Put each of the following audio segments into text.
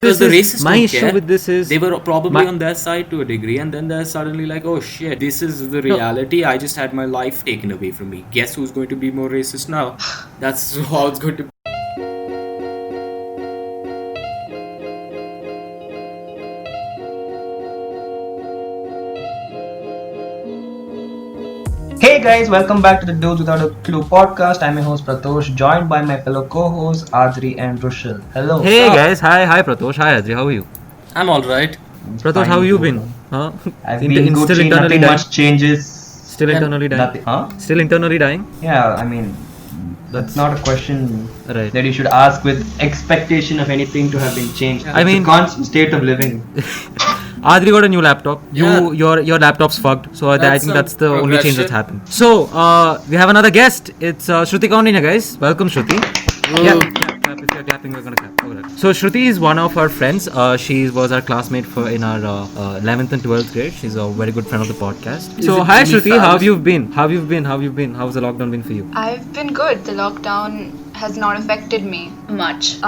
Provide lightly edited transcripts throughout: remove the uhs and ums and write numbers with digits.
Because the racists my don't issue care. with this is They were probably on their side to a degree, and then they're suddenly like, oh shit, this is the reality. I just had my life taken away from me. Guess who's going to be more racist now? That's how it's going to be. Hey guys, welcome back to the Dudes Without a Clue podcast. I'm your host Pratosh, joined by my fellow co-hosts Adri and Rushil. Hello. Hey guys, hi Pratosh, hi Adri, how are you? I'm alright. Pratosh, how have you been? Huh? I've been good. Still internally nothing dying? much changes. Still internally dying? Nothing. Huh? Still internally dying? Yeah, I mean, that's not a question Right. that you should ask with expectation of anything to have been changed. I It's mean- a constant state of living. Adri got a new laptop. Yeah. Your laptop's fucked. So I That's think some that's the only change that's progression. happened. So we have another guest. It's Shruti Koundinya, guys. Welcome, Shruti. Yeah, clap. If you're clapping, we're gonna clap. Okay. So Shruti is one of our friends. She was our classmate in our 11th and 12th grade. She's a very good friend of the podcast. Is So it hi Jimmy Shruti, how Fallon? have you been? How's the lockdown been for you? I've been good. The lockdown has not affected me much.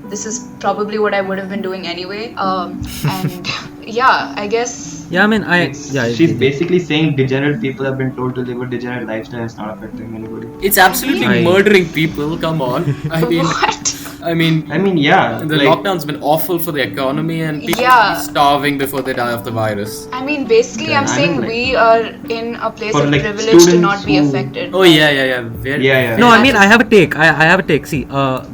This is probably what I would have been doing anyway. And yeah, I guess. Yeah, I mean, She's basically saying degenerate people have been told to live a degenerate lifestyle. It's not affecting anybody. It's absolutely I- murdering people. Come on. What? I mean, Yeah. the lockdown's been awful for the economy, and people Yeah. will be starving before they die of the virus. I mean, basically, Yeah, I'm I saying mean, we are in a place for, of like, privilege to students not be who- affected. Oh yeah. Very, Yeah. No, I mean, I have a take. I have a take. See,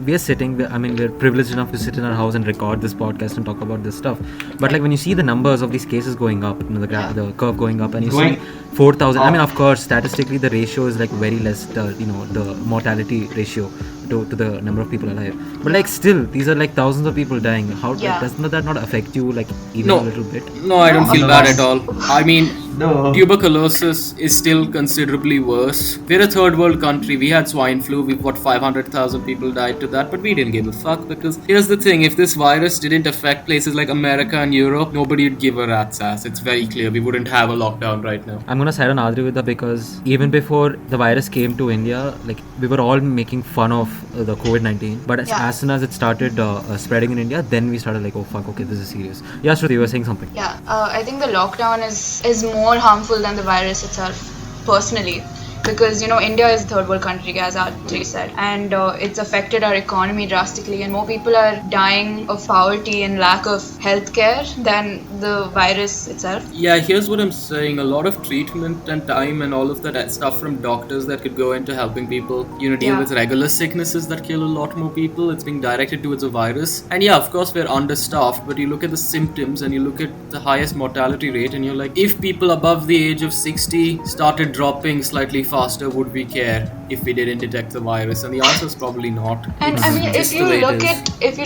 we are sitting. We're privileged enough to sit in our house and record this podcast and talk about this stuff. But like when you see the numbers of these cases going up, the curve going up, and you Going see 4,000. I mean, up. of course, statistically, the ratio is like very less. The mortality ratio to the number of people alive. But like still, these are like thousands of people dying. How Yeah. doesn't that not affect you like even No. a little bit? No, I don't feel No. bad at all. I mean, No. tuberculosis is still considerably worse. We're a third world country. We had swine flu. We've got 500,000 people died to that, but we didn't give a fuck because here's the thing: if this virus didn't affect places like America and Europe, nobody would give a rat's ass. It's very clear. We wouldn't have a lockdown right now. I'm gonna side on Adri with that because even before the virus came to India, like we were all making fun of the COVID-19. But as soon as it started spreading in India, then we started like, oh fuck, okay, this is serious. Yeah, Shruti, you were saying something. Yeah, I think the lockdown is more harmful than the virus itself, personally. Because, India is a third world country, as Adri said, and it's affected our economy drastically, and more people are dying of poverty and lack of healthcare than the virus itself. Yeah, here's what I'm saying. A lot of treatment and time and all of that stuff from doctors that could go into helping people, deal Yeah. with regular sicknesses that kill a lot more people. It's being directed towards a virus. And yeah, of course, we're understaffed, but you look at the symptoms and you look at the highest mortality rate, and you're like, if people above the age of 60 started dropping slightly faster, would we care if we didn't detect the virus? And the answer is probably not. And I mean, just if the way you it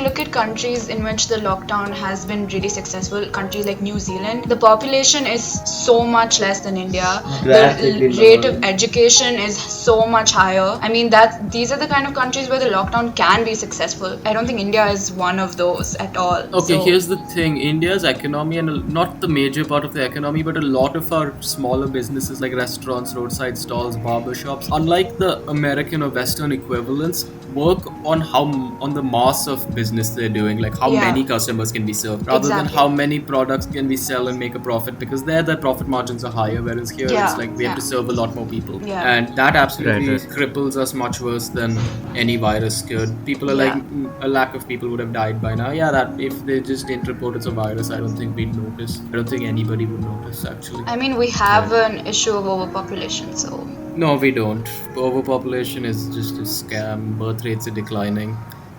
look is. at countries in which the lockdown has been really successful, countries like New Zealand, the population is so much less than India. Drastically The rate lower. of education is so much higher. I mean, these are the kind of countries where the lockdown can be successful. I don't think India is one of those at all. Okay, So- here's the thing. India's economy, and not the major part of the economy, but a lot of our smaller businesses like restaurants, roadside stalls, barber shops, unlike the American or Western equivalents, work on the mass of business they're doing, like how Yeah. many customers can be served, rather than Exactly. how many products can we sell and make a profit, because there the profit margins are higher, whereas here Yeah, it's like we have to yeah. serve a lot more people. Yeah. And that absolutely Right. cripples us much worse than any virus could. People are Yeah. like, a lack of people would have died by now. Yeah, that if they just didn't report it's a virus, I don't think we'd notice. I don't think anybody would notice actually. I mean, we have an issue of overpopulation, so No, we don't. Overpopulation is just a scam. Birth rates are declining.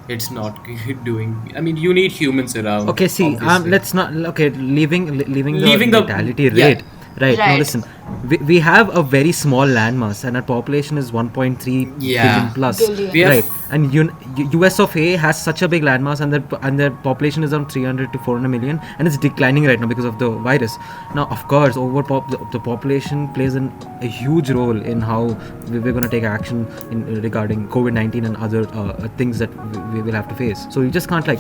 It's not doing. I mean, you need humans around. Okay, see, obviously. let's not. Okay, leaving Leaving the the- mortality yeah. rate. Right. Now Right. listen, we have a very small landmass, and our population is 1.3 Yeah. billion plus. Billion. We have- Right. And US of A has such a big landmass, and their population is around 300 to 400 million, and it's declining right now because of the virus. Now, of course, the population plays a huge role in how we're going to take action regarding COVID-19 and other things that we will have to face. So you just can't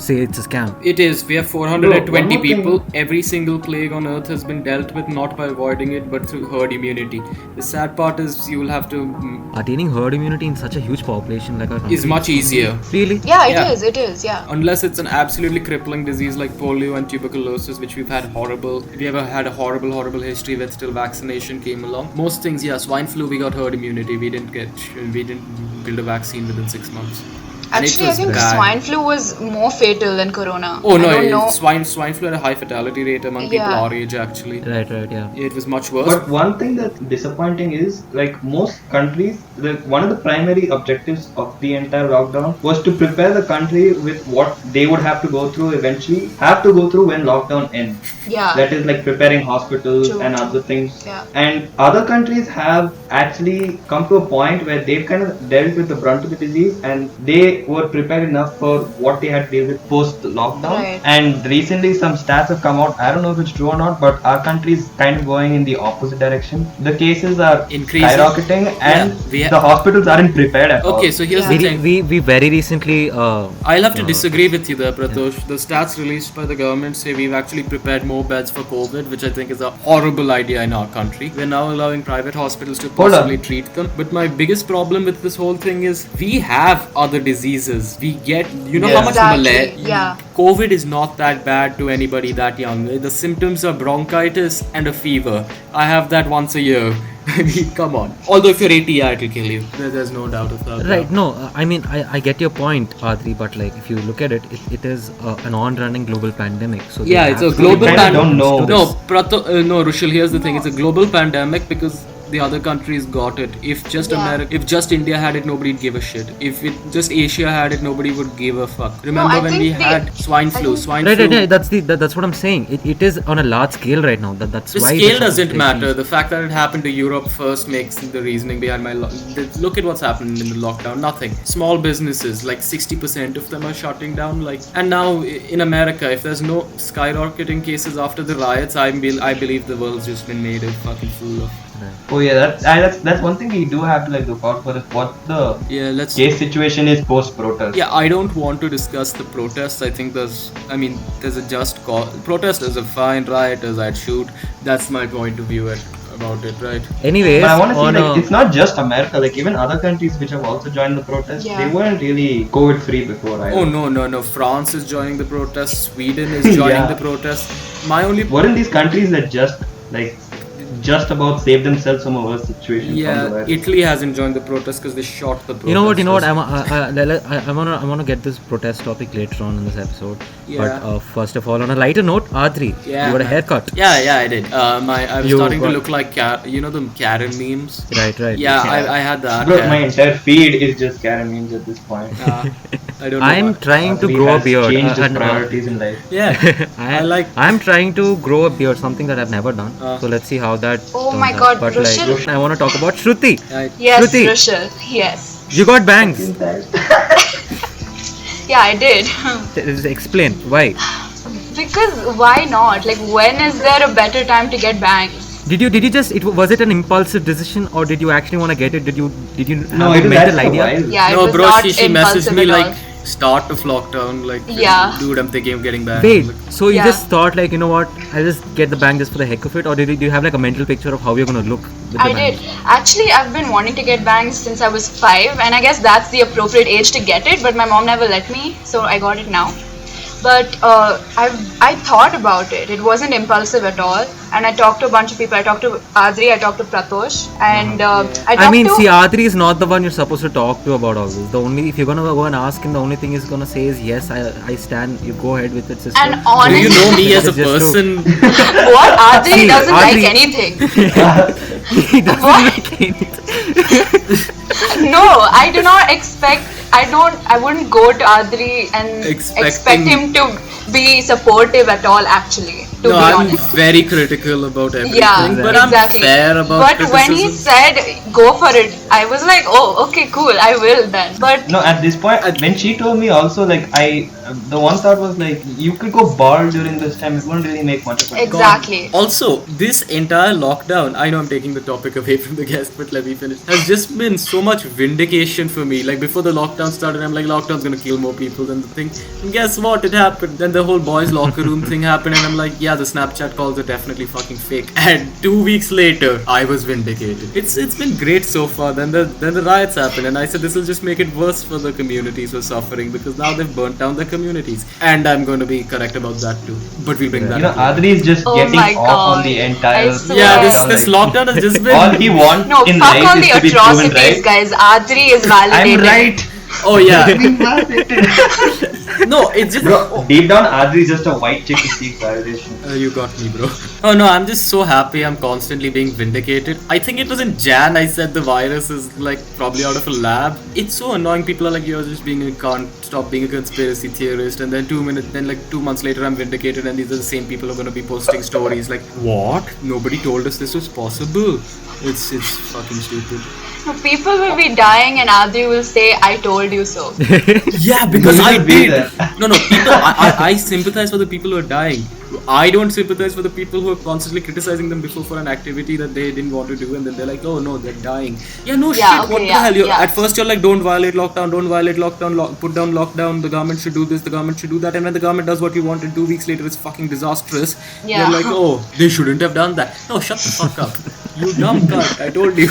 say it's a scam. It is. We have 420 Bro, one more people. Every single plague on Earth has been dealt with not by avoiding it, but through herd immunity. The sad part is you will have to. Attaining herd immunity in such a huge population vaccination like a Is much easier. Really? Yeah, Yeah. it is, yeah. Unless it's an absolutely crippling disease like polio and tuberculosis, which we ever had a horrible history with till vaccination came along. Most things, yeah, swine flu, we got herd immunity. We didn't build a vaccine within 6 months. And it Actually, I was think bad. swine flu was more fatal than corona. Oh no, I don't know. swine flu had a high fatality rate among people Yeah. our age actually. Right, yeah. It was much worse. But one thing that's disappointing is, like most countries, one of the primary objectives of the entire lockdown was to prepare the country with what they would have to go through when lockdown ends. Yeah. That is like preparing hospitals True, and true. other things. Yeah. And other countries have actually come to a point where they've kind of dealt with the brunt of the disease and they were prepared enough for what they had to deal with post lockdown. Right. And recently some stats have come out. I don't know if it's true or not, but our country is kind of going in the opposite direction. The cases are Increasing. skyrocketing and Yeah, the hospitals aren't prepared at all. Okay, so here's Yeah. the thing. We very recently I'll have to disagree with you there, Pratosh. The stats released by the government say we've actually prepared more beds for COVID, which I think is a horrible idea in our country. We're now allowing private hospitals to Hold on. possibly treat them. But my biggest problem with this whole thing is we have other diseases. We get, how much Exactly, malaria. yeah. COVID is not that bad to anybody that young. The symptoms are bronchitis and a fever. I have that once a year. I mean, come on. Although if you're 80, yeah, it'll kill you. There's no doubt of that. Right, no, I mean, I get your point, Adri, but like if you look at it, it is an on-running global pandemic. So they Yeah, it's a have to global kind of pandemic. don't know. No, Rushil, here's the thing. It's a global pandemic because the other countries got it. If just Yeah. if just India had it, nobody'd give a shit. If just Asia had it, nobody would give a fuck. Remember I when think we the- had swine I flu? think- Swine Right, flu. right, that's what I'm saying. It is on a large scale right now. That's The why scale it doesn't takes matter. these- The fact that it happened to Europe first makes the reasoning behind my look at what's happened in the lockdown. Nothing. Small businesses, like 60% of them are shutting down. And now in America, if there's no skyrocketing cases after the riots, I believe the world's just been made a fucking fool of. Oh yeah, that's one thing we do have to like look out for is what the Yeah, let's. case situation is post protest. Yeah, I don't want to discuss the protests. I think there's a just cause. Protesters are fine, rioters I'd shoot. That's my point of view about it, right? Anyways, But I want to see on like it's not just America, like even other countries which have also joined the protest, Yeah. they weren't really COVID free before, right? Oh no! France is joining the protest. Sweden is joining Yeah. the protest. My only Weren't these countries that just about saved themselves from a worse situation from the yeah, virus? Italy hasn't joined the protest because they shot the protesters. You know what? I want to get this protest topic later on in this episode. Yeah. But first of all, on a lighter note, Adri, Yeah. you got a haircut. Yeah, I did. I was You starting to got- look like the Karen memes. Right. Yeah, I had that. Bro, yeah. my entire feed is just Karen memes at this point. I don't know. I'm trying to Adri grow a has beard. changed his and, priorities in life. Yeah, I'm trying to grow a beard, something that I've never done. So let's see how that. Oh turns my out. God, But Rushil. I want to talk about Shruti. Yes, Shruti. Rushil. Yes. You got bangs. Yeah, I did. Just explain why. Because why not? Like, when is there a better time to get bangs? Did you just was it an impulsive decision or did you actually want to get it? Did you No, have it a is mental actually idea? wild. Yeah, it No, was bro, not she messaged impulsive me at like all. start of lockdown. Like, Yeah. dude, I'm thinking of getting back. Wait, Like, so you Yeah. just thought like, you know what, I'll just get the bang just for the heck of it, or do you have like a mental picture of how you're gonna look with the I bangs? did. Actually, I've been wanting to get bangs since I was 5, and I guess that's the appropriate age to get it, but my mom never let me, so I got it now. But I thought about it. It wasn't impulsive at all, and I talked to a bunch of people. I talked to Adri, I talked to Pratosh, and I talked to... See, Adri is not the one you're supposed to talk to about all this. The only, if you're gonna go and ask him, the only thing he's gonna say is yes, I stand. You go ahead with it, sister. And do honestly, you know me as a Just to- person? what? Adri See, doesn't like Adri- anything. he doesn't What? like anything. No, I do not expect. I wouldn't go to Adri and expect Expecting- him to be supportive at all. Actually, to No, be I'm honest. very critical about everything, Yeah, but exactly. I'm fair about But criticism. when he said go for it, I was like, oh, okay, cool, I will then. But No, at this point, when she told me also, like, I the one thought was like you could go bald during this time. It wouldn't really make much of a Exactly. Also, this entire lockdown, I know I'm taking the topic away from the guest, but let me finish, has just been so much vindication for me. Like, before the lockdown started, I'm like, lockdown's gonna kill more people than the thing. And guess what? It happened. Then the whole boys' locker room thing happened, and I'm like, yeah, the Snapchat calls are definitely fucking fake. And 2 weeks later, I was vindicated. It's been great so far. Then the riots happened, and I said this will just make it worse for the communities who are suffering, because now they've burnt down the communities. And I'm going to be correct about that too. But we'll bring that up. Adri is just Oh getting my off God. on the entire. I swear. Yeah, lockdown, this like, lockdown has just been. all he wants No, in fuck life all is the to be proven atrocities, right. guys. Adri is validated. I'm right. Oh yeah. Being validated. No, it's just. Bro, deep down, Adri is just a white chick who seeks validation. You got me, bro. Oh no, I'm just so happy I'm constantly being vindicated. I think it was in Jan I said the virus is like probably out of a lab. It's so annoying. People are like, you're just being a can't stop being a conspiracy theorist, and then 2 months later I'm vindicated, and these are the same people who are gonna be posting stories like, what? Nobody told us this was possible. It's fucking stupid. No, people will be dying and Adri will say, I told you so. Yeah, because You I should be did. there. No, people. I sympathize for the people who are dying. I don't sympathize for the people who are constantly criticizing them before for an activity that they didn't want to do, and then they're like, oh no, they're dying. Yeah, no Yeah, shit. okay, What the yeah, hell? yeah. At first you're like, don't violate lockdown, put down lockdown. The government should do this, the government should do that, and when the government does what you want, and 2 weeks later it's fucking disastrous. Yeah. You're like, oh, they shouldn't have done that. No, shut the fuck up. You dumb cunt. I told you.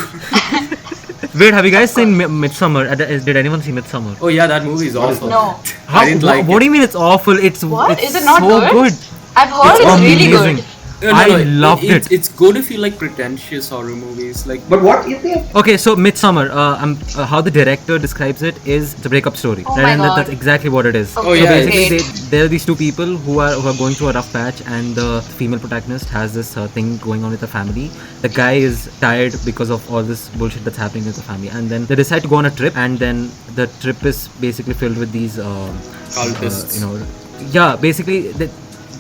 Wait, have you guys seen Midsummer? Did anyone see Midsummer? Oh yeah, that movie is awful. No. I didn't like What it. do you mean it's awful? It's What? It's Is it not so good? I've heard it's really amazing. good. I loved it. It's good if you like pretentious horror movies. Like, But what is it? Okay, so Midsummer, how the director describes it is the breakup story. Oh Right, my and God. that's exactly what it is. Oh, Oh, So yeah, basically, great. there are these two people who are going through a rough patch, and the female protagonist has this thing going on with the family. The guy is tired because of all this bullshit that's happening with the family, and then they decide to go on a trip, and then the trip is basically filled with these, Cultists. yeah, basically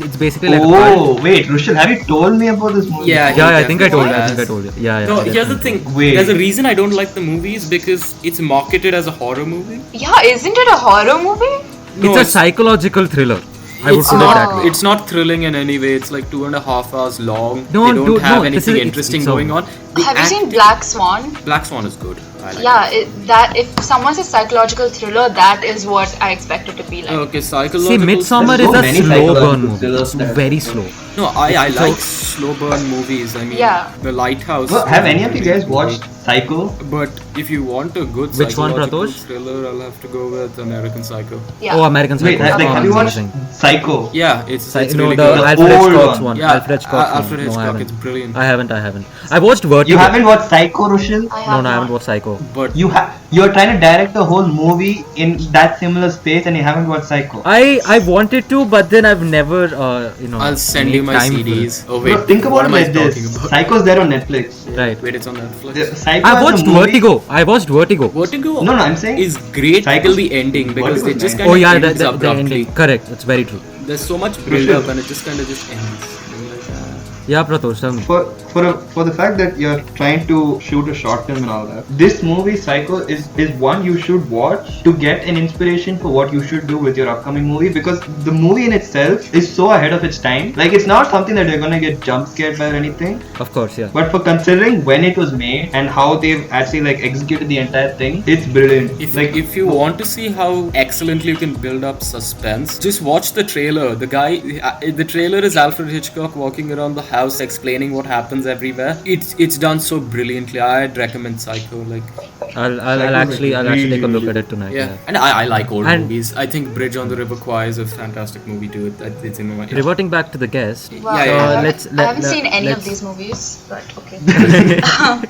it's basically like a Oh cult. wait, Rushil, have you told me about this movie? Yeah, Yeah, I think I told you. definitely I think I has. told you. Yeah. No, here's the definitely. thing. Wait. There's a reason I don't like the movie is because it's marketed as a horror movie. Yeah, isn't it a horror movie? No, It's a psychological thriller. I would It's put it not. that way. It's not thrilling in any way. It's like 2.5 hours long. No, they don't dude, have no, this anything is- interesting it's a- going on. The Have you seen acting- Black Swan? Black Swan is good. I like Yeah, that if someone says psychological thriller, that is what I expect it to be like. Okay, See, psychological. Midsummer There's is so a many slow burn psychological movie. thrillers It's that- very slow. No, I like slow burn movies. I mean, Yeah. The Lighthouse. Well, have any of you guys watched Psycho? But if you want a good Which one, psychological Pratosh? thriller, I'll have to go with American Psycho. Yeah. Oh, American Psycho. Wait, have you watched amazing. Psycho? Yeah, it's No, really the good. Alfred old Hitchcock's one. one. Yeah, Alfred Hitchcock's Alfred one. No, I Hitchcock, haven't. it's brilliant. I haven't. I watched Vertigo. You haven't watched Psycho, Rushil? I No, have I haven't not. watched Psycho. But You're trying to direct the whole movie in that similar space, and you haven't watched Psycho. I wanted to, but then I've never, I'll send you made my time for it. CDs. Oh wait, Bro, think what about am it I like talking this. about? Psycho's there on Netflix. Right. Wait, it's on Netflix. Psycho I as a watched movie- Vertigo. I watched Vertigo. Vertigo. No, I'm saying is great Psycho- till the ending because Vertigo it is just nice. kind Oh of yeah, ends the abruptly. ending. Correct. It's very true. There's so much build up and it just kind of just ends. I'm like, Yeah, Pratosh, tell me. for the fact that you're trying to shoot a short film and all that, this movie Psycho is one you should watch to get an inspiration for what you should do with your upcoming movie, because the movie in itself is so ahead of its time. Like, it's not something that you're gonna get jump scared by or anything. Of course, yeah. But for considering when it was made and how they've actually like executed the entire thing, it's brilliant. if you want to see how excellently you can build up suspense, just watch the trailer. The trailer is Alfred Hitchcock walking around the house explaining what happens everywhere. It's done so brilliantly. I'd recommend Psycho. Like, I'll actually take a look at it tonight. yeah, and I like old And- movies. I think Bridge on the River Kwai is a fantastic movie too. It's in my Reverting back to the guest. Wow, Yeah, yeah, yeah. I haven't seen any of these movies, but okay.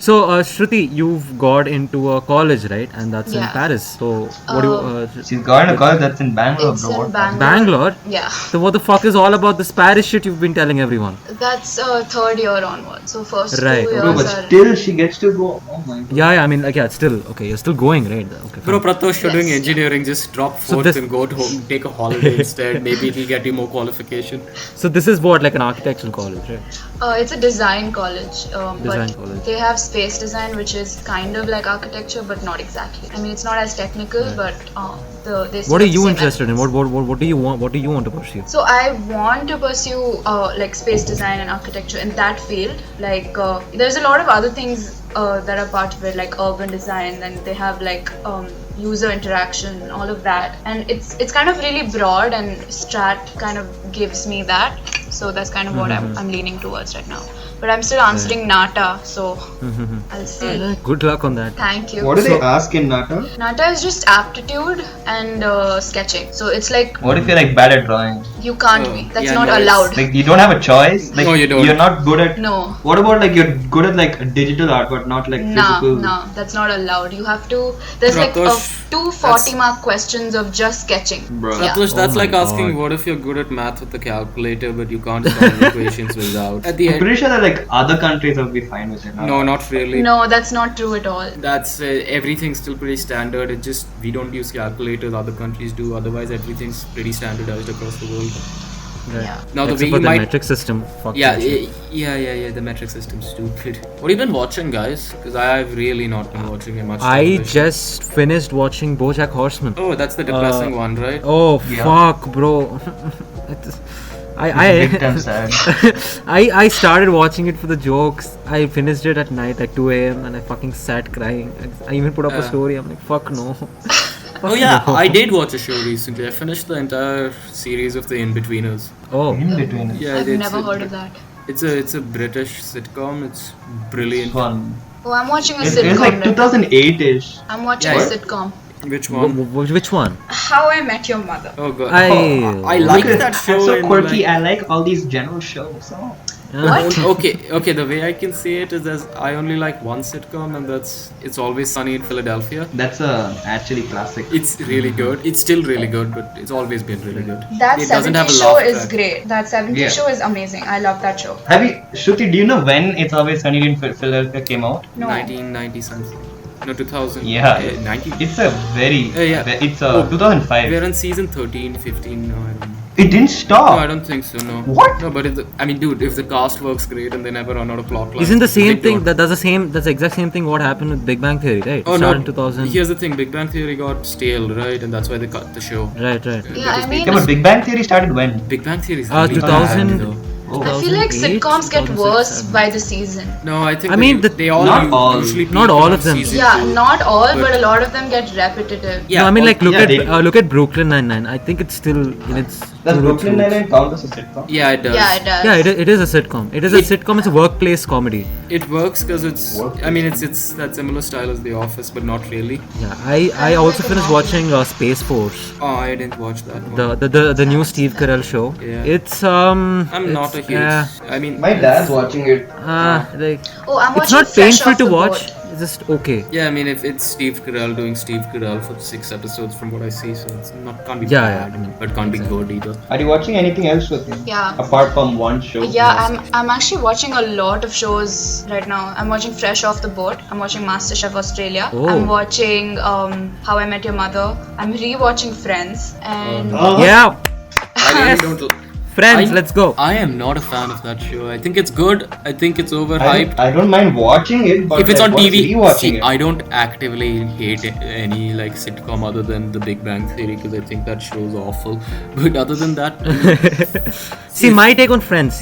So, Shruti, you've got into a college, right? And that's in Yeah. Paris. So, what do you? She's got in a college that's in Bangalore, It's bro. in What- Bangalore. Bangalore. Yeah, So, what the fuck is all about this Paris shit you've been telling everyone? that's third year onwards. So first Right. 2 Bro, years but are. still she gets to go. Oh my god. Yeah, I mean, like, yeah, it's still you're still going, right? Okay. Bro, fine. Pratosh, you're doing Yes. engineering. Just drop So fourth this- and go to home, take a holiday instead. Maybe it'll get you more qualification. So this is what, like an architectural college, right? It's a design college, Design but college. they have space design, which is kind of like architecture, but not exactly. I mean, it's not as technical, but they still What are have the you same interested in? elements. What do you want? What do you want to pursue? So I want to pursue like space design and architecture in that field. Like there's a lot of other things that are part of it, like urban design, and they have like user interaction, all of that. And it's kind of really broad, and Strat kind of gives me that. So that's kind of what I'm leaning towards right now. But I'm still answering NATA, so I'll see. Good luck on that. Thank you. What do they ask in NATA? NATA is just aptitude and sketching. So it's like What if you're like bad at drawing? you can't be. That's yeah, not no, it's allowed. Like you don't have a choice? Like No, you don't. You're not good at... No. What about like you're good at like digital art but not like physical? No, that's not allowed. You have to. There's like Pratosh, two 40-mark questions of just sketching. Bro. Yeah. Pratosh, that's Oh my like asking God. what if you're good at math with a calculator but you can't solve equations without. At the I'm end, pretty sure that like other countries will be fine with it. no, not really. No, that's not true at all. That's everything's still pretty standard. It just we don't use calculators. Other countries do. Otherwise, everything's pretty standardized across the world. Right. Yeah. Now the Except way for you the might, metric system. Fuck yeah, that shit. yeah. The metric system's stupid. What have you been watching, guys? Because I've really not been watching much. I television. just finished watching BoJack Horseman. Oh, that's the depressing one, right? Oh Yeah. fuck, bro. Big time sad. I started watching it for the jokes. I finished it at night at 2 a.m. and I fucking sat crying. I even put up a story. I'm like, fuck no. Oh yeah, I did watch a show recently. I finished the entire series of The In-Betweeners. Oh, In between. Yeah, I've it's never a- heard of that. It's a British sitcom. It's brilliant. One. Oh, I'm watching a It's sitcom. like right now. 2008-ish. I'm watching Yeah. a sitcom. Which one? which one? How I Met Your Mother. Oh god. I I like that show. I'm so and, quirky. like- I like all these general shows. Oh. What? Okay. The way I can say it is, I only like one sitcom, and it's Always Sunny in Philadelphia. That's actually classic. It's really good. It's still really good, but it's always been really good. That It doesn't 70s have a show laugh is track. great. That 70s Yeah. show is amazing. I love that show. Have you, Shruti? Do you know when It's Always Sunny in Philadelphia came out? No. 1990 something. No, 2000. Yeah. 90. It's a very. Yeah. It's Oh, 2005. We're on season 13, 15 now. I don't know. It didn't stop. No, I don't think so. No. What? No, but I mean, dude, if the cast works great and they never run out of plot lines. Isn't the same they thing don't. that's the exact same thing what happened with Big Bang Theory, right? Oh It no! started in 2000. Here's the thing: Big Bang Theory got stale, right? And that's why they cut the show. Right. Yeah, I mean, Yeah, but Big Bang Theory started when? Big Bang Theory is 2000. though. Oh. I feel like 2008, sitcoms get 2006, worse 2007. by the season. No, I think I mean, they all Not all. usually Not peak all around of them. season Yeah, two. not all, but But- a lot of them get repetitive. Yeah, no, I mean, all- like look yeah, they- at look at Brooklyn Nine-Nine. I think it's still in its. Does roots. Brooklyn Nine-Nine count as a sitcom? Yeah, it does. Yeah, it does. Yeah, it is a sitcom. It is a sitcom. It's a workplace comedy. It works because it's. Workplace. I mean, it's that similar style as The Office, but not really. Yeah, I also finished watching Space Force, Oh, I didn't watch that one. the new Steve Carell show. Yeah. It's I'm not it's- a huge. yeah, I mean, My dad's watching it. like Oh, I'm watching it's not Fresh painful Off to the watch. Boat. It's just okay. Yeah, I mean, if it's Steve Carell doing Steve Carell for 6 episodes, from what I see, so it's not can't be Yeah, bad, yeah, I mean, but can't be good either. Are you watching anything else with him? Yeah. Apart from one show? Yeah, I'm actually watching a lot of shows right now. I'm watching Fresh Off the Boat. I'm watching MasterChef Australia. Oh. I'm watching How I Met Your Mother. I'm rewatching Friends, and Yeah, I really don't. friends, I- let's go. I am not a fan of that show. I think it's good. I think it's overhyped. I don't mind watching it, but If it's like, on what's TV, rewatching see, it. I don't actively hate any like sitcom other than The Big Bang Theory because I think that show's awful. But other than that, I mean, See, my take on Friends.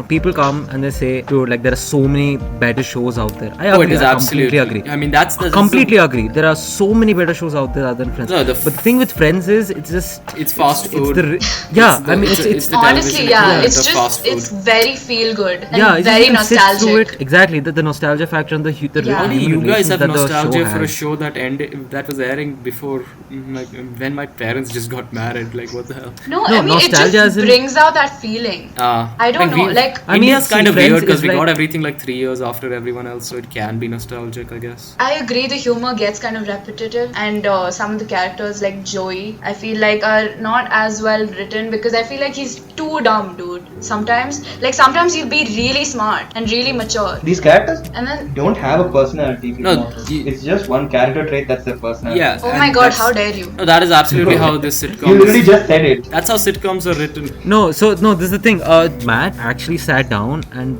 People come and they say, dude, like there are so many better shows out there. I oh, agree. it is I absolutely. completely agree. I mean, that's the Completely agree. There are so many better shows out there other than Friends. No, but the thing with Friends is, it's just It's fast food. yeah. the- I mean, it's it's the honestly, television. yeah, It's it's the fast just food. it's very feel good and yeah, it's just very you can sit through nostalgic. it. Exactly, the nostalgia factor and the Yeah. How do human you guys relations have that the nostalgia show for a has. show that was airing before, like when my parents just got married? Like what the hell? No, No, I mean it nostalgia just as in- brings out that feeling. I don't know, like I mean, India's see, kind of Friends weird because is we like- got everything like 3 years after everyone else, so it can be nostalgic, I guess. I agree the humor gets kind of repetitive and some of the characters like Joey I feel like are not as well written because I feel like he's too too dumb, dude. Sometimes you'll be really smart and really mature. These characters And then, don't have a personality. If you No, notice. It's just one character trait that's their personality. Yeah. oh and my god, that's- how dare you? No, that is absolutely how this sitcom. You literally just said it. That's how sitcoms are written. No, this is the thing. Matt actually sat down and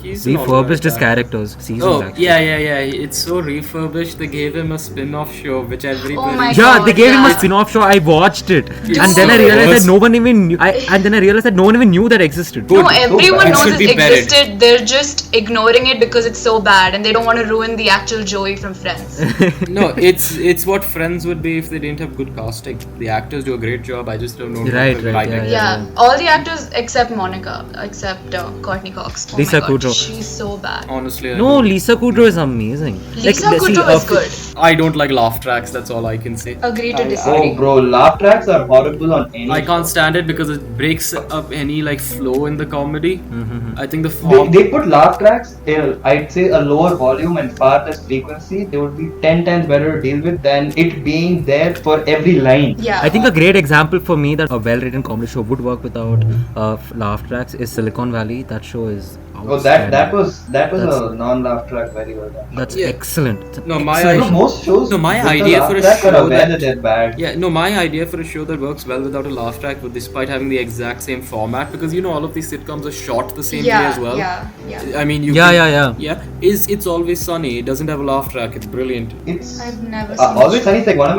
He's an refurbished his alright guy. characters. Seasons Oh, actually. yeah. It's so refurbished. They gave him a spin-off show, which everybody. Oh my Yeah, they God, gave him a yeah. spin-off show. I watched it, It's and then I so realized worse. that no one even knew. And then I realized that no one even knew that existed. Good. No, everyone bad. It knows should it be buried. existed. They're just ignoring it because it's so bad and they don't want to ruin the actual Joey from Friends. No, it's what Friends would be if they didn't have good casting. The actors do a great job. I just don't know. Right, how to right, write it. Yeah, all the actors except Monica, except Courtney Cox. Oh Lisa my God, Kudrow. she's so bad. Honestly, I No, don't. Lisa Kudrow is amazing. Lisa Kudrow is good. I don't like laugh tracks. That's all I can say. Agree to disagree. Oh, bro, laugh tracks are horrible on any. I can't stand it because it breaks up any like flow in the comedy. I think the They, form. they put laugh tracks, I'd say a lower volume and far less frequency. They would be 10 times better to deal with than it being there for every line. Yeah. I think a great example for me that a well-written comedy show would work without laugh tracks is Silicon Valley. That show is Oh, that was That's- a non-laugh track very well done. That's Yeah. excellent. It's an No, my excellent idea- No, most shows. No, my with the idea laugh for a track are show aware that- they're bad. Yeah, no, my idea for a show that works well without a laugh track, but despite having the exact same format, because all of these sitcoms are shot the same way as well. Yeah. I mean, you. Yeah, can- yeah. It's Always Sunny. It doesn't have a laugh track. It's brilliant. It's I've never seen Always it. Sunny is like one of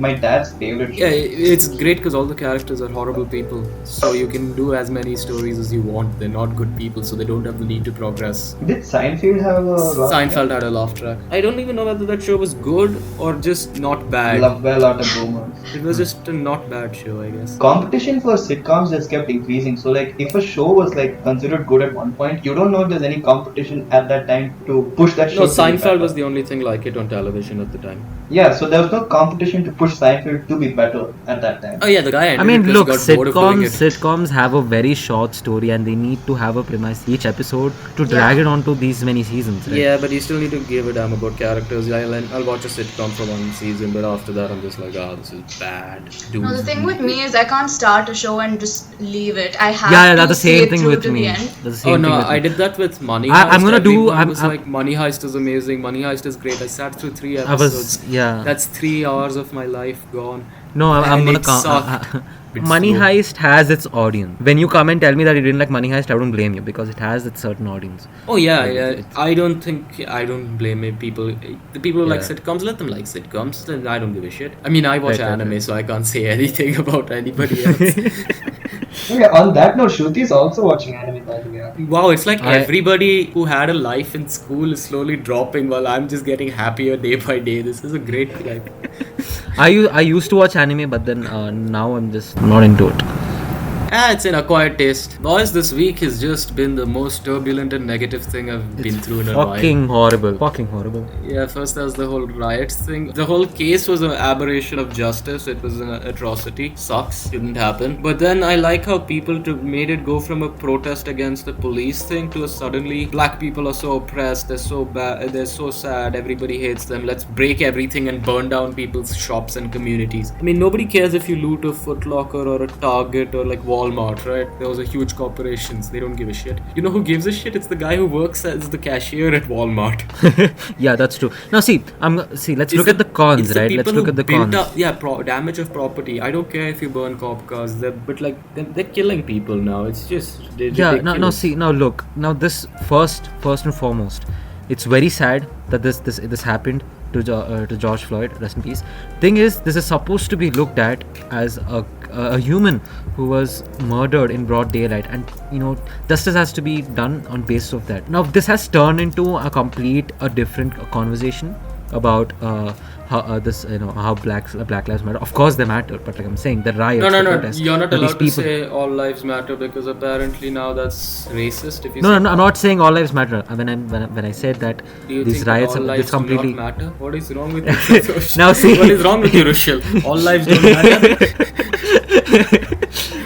my dad's favorite shows. Yeah, it's great because all the characters are horrible people. So you can do as many stories as you want. They're not good people, so they don't have the need to progress. Did Seinfeld have a laugh track? Seinfeld had a laugh track. I don't even know whether that show was good or just not bad. Love Well Out of Boomers. It was just a not bad show, I guess. Competition for sitcoms just kept increasing. So like if a show was like considered good at one point, you don't know if there's any competition at that time to push that show. No, to be Seinfeld better. was the only thing like it on television at the time. Yeah, so there was no competition to push Seinfeld to be better at that time. Oh yeah, the guy. I mean, ended it look, because he got bored of doing sitcoms have a very short story and they need to have a premise each episode to drag it onto these many seasons, right? Yeah, but you still need to give a damn about characters. I'll watch a sitcom for one season, but after that I'm just like, this is bad. Dude. No, the thing with me is I can't start a show and just leave it. I have Yeah, to that's the see same it thing through with to me. the end. That's the same Oh no, thing with I me. did that with Money I'm Heist. gonna do- Everyone I'm- was I'm- like, Money Heist is amazing. Money Heist is great. I sat through 3 I episodes. was, yeah. That's 3 hours of my life gone. No, I'm And gonna it count. sucked. It's Money slow. Heist has its audience. When you come and tell me that you didn't like Money Heist, I don't blame you because it has its certain audience. Oh yeah, Like, yeah. it's- I don't blame it. The people who like Yeah. sitcoms, let them like sitcoms. Then I don't give a shit. I mean, I watch Right, right, anime, right. so I can't say anything about anybody else. Okay, on that note, Shruti is also watching anime by the way. Wow, it's like I- everybody who had a life in school is slowly dropping while I'm just getting happier day by day. This is a great life. I used to watch anime, but then now I'm just not into it. It's an acquired taste. Boys, this week has just been the most turbulent and negative thing I've been through in a while. Fucking horrible. Fucking horrible. Yeah, first there was the whole riots thing. The whole case was an aberration of justice. It was an atrocity. Sucks. Didn't happen. But then I like how people made it go from a protest against the police thing to a suddenly black people are so oppressed. They're so bad. They're so sad. Everybody hates them. Let's break everything and burn down people's shops and communities. I mean, nobody cares if you loot a Foot Locker or a Target or like Walmart, right? Those are huge corporations. They don't give a shit. You know who gives a shit? It's the guy who works as the cashier at Walmart. Yeah, that's true. Now see, let's look at the cons, right? Let's look at the cons. Damage of property. I don't care if you burn cop cars, but they're killing people now. It's just Yeah, ridiculous. now see, now look, now this first and foremost, it's very sad that this happened to George Floyd, rest in peace. Thing is, this is supposed to be looked at as a human who was murdered in broad daylight, and justice has to be done on basis of that. Now this has turned into a different conversation about how how Black Lives Matter. Of course they matter, but like I'm saying, the riots, the No. protests, You're not that these allowed to people- say all lives matter because apparently now that's racist. If you No, say I'm not saying all lives matter. When I said that Do you these think riots all are lives this completely. do not matter? What is wrong with you? Now see- What is wrong with you, Rushil? All lives don't matter.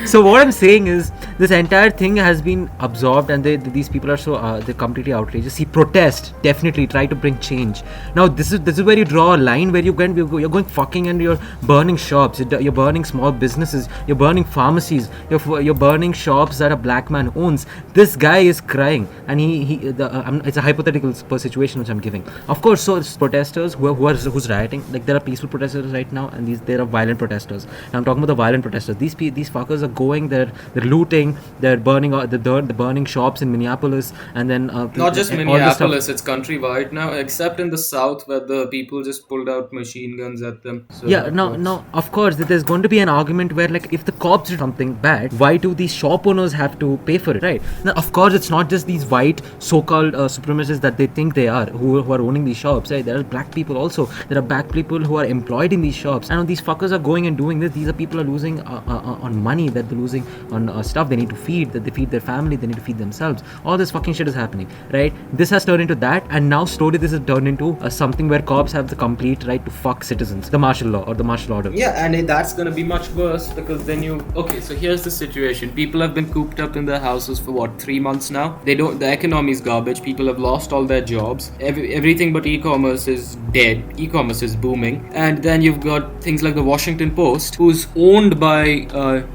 So what I'm saying is this entire thing has been absorbed, and these people are so they're completely outrageous. See, protest, definitely try to bring change. Now this is where you draw a line where you're going fucking, and you're burning shops, you're burning small businesses, you're burning pharmacies, you're burning shops that a black man owns. This guy is crying, and it's a hypothetical situation which I'm giving. Of course, so it's protesters who's rioting. Like, there are peaceful protesters right now, and there are violent protesters. Now I'm talking about the violent protesters. These fuckers are going, they're looting, they're burning burning shops in Minneapolis, and then Not just and all this Minneapolis, stuff. it's countrywide now, except in the south where the people just pulled out machine guns at them. So Yeah, that now, works. now, of course, there's going to be an argument where, like, if the cops did something bad, why do these shop owners have to pay for it, right? Now, of course, it's not just these white so-called supremacists that they think they are who are owning these shops, right? There are black people also. There are black people who are employed in these shops, and these fuckers are going and doing this. These are people are losing on money, that they're losing on stuff they need to feed, that they feed their family, they need to feed themselves. All this fucking shit is happening, right? This has turned into that, and now slowly this has turned into something where cops have the complete right to fuck citizens, the martial law or the martial order. Yeah, and that's gonna be much worse because then okay, so here's the situation. People have been cooped up in their houses for 3 months now. The economy is garbage. People have lost all their jobs. Everything but e-commerce is dead. E-commerce is booming. And then you've got things like the Washington Post, who's owned by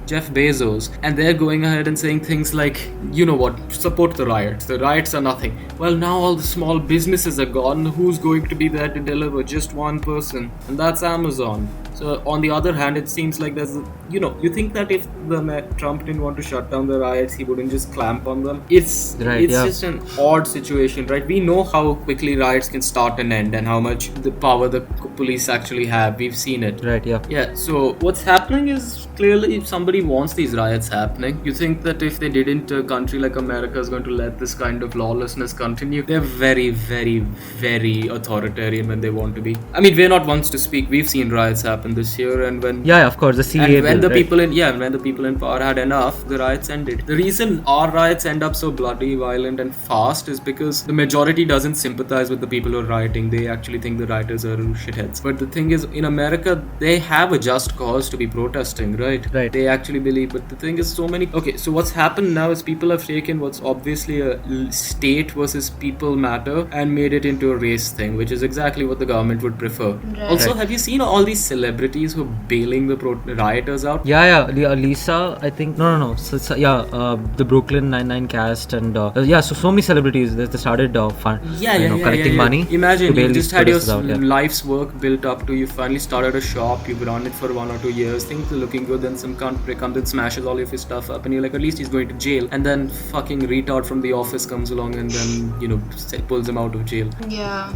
Jeff Bezos, and they're going ahead and saying things like, you know what, support the riots. The riots are nothing. Well, now all the small businesses are gone. Who's going to be there to deliver? Just one person, and that's Amazon. So on the other hand, it seems like you think that if Trump didn't want to shut down the riots, he wouldn't just clamp on them. It's just an odd situation, right? We know how quickly riots can start and end, and how much the power the police actually have. We've seen it. Right, yeah. Yeah, so what's happening is clearly somebody wants these riots happening. You think that if they didn't, a country like America is going to let this kind of lawlessness continue? They're very, very, very authoritarian when they want to be. I mean, we're not ones to speak. We've seen riots happen this year, and when of course, the CA and when bill, the right? when the people in power had enough, the riots ended. The reason our riots end up so bloody, violent, and fast is because the majority doesn't sympathize with the people who are rioting. They actually think the rioters are shitheads. But the thing is, in America, they have a just cause to be protesting, right? Right. They actually believe. But the thing is, so what's happened now is people have taken what's obviously a state versus people matter and made it into a race thing, which is exactly what the government would prefer. Right. Also, have you seen all these celebrities who are bailing the rioters out? Lisa, I think. No. The Brooklyn Nine-Nine cast, and so many celebrities they started collecting money. Imagine to bail you just these had your protesters out, life's work built up to, you finally started a shop, you've run it for 1 or 2 years, things are looking good, then some cunt comes and smashes all of your stuff up, and you're like, at least he's going to jail, and then fucking retard from the office comes along and then pulls him out of jail. Yeah.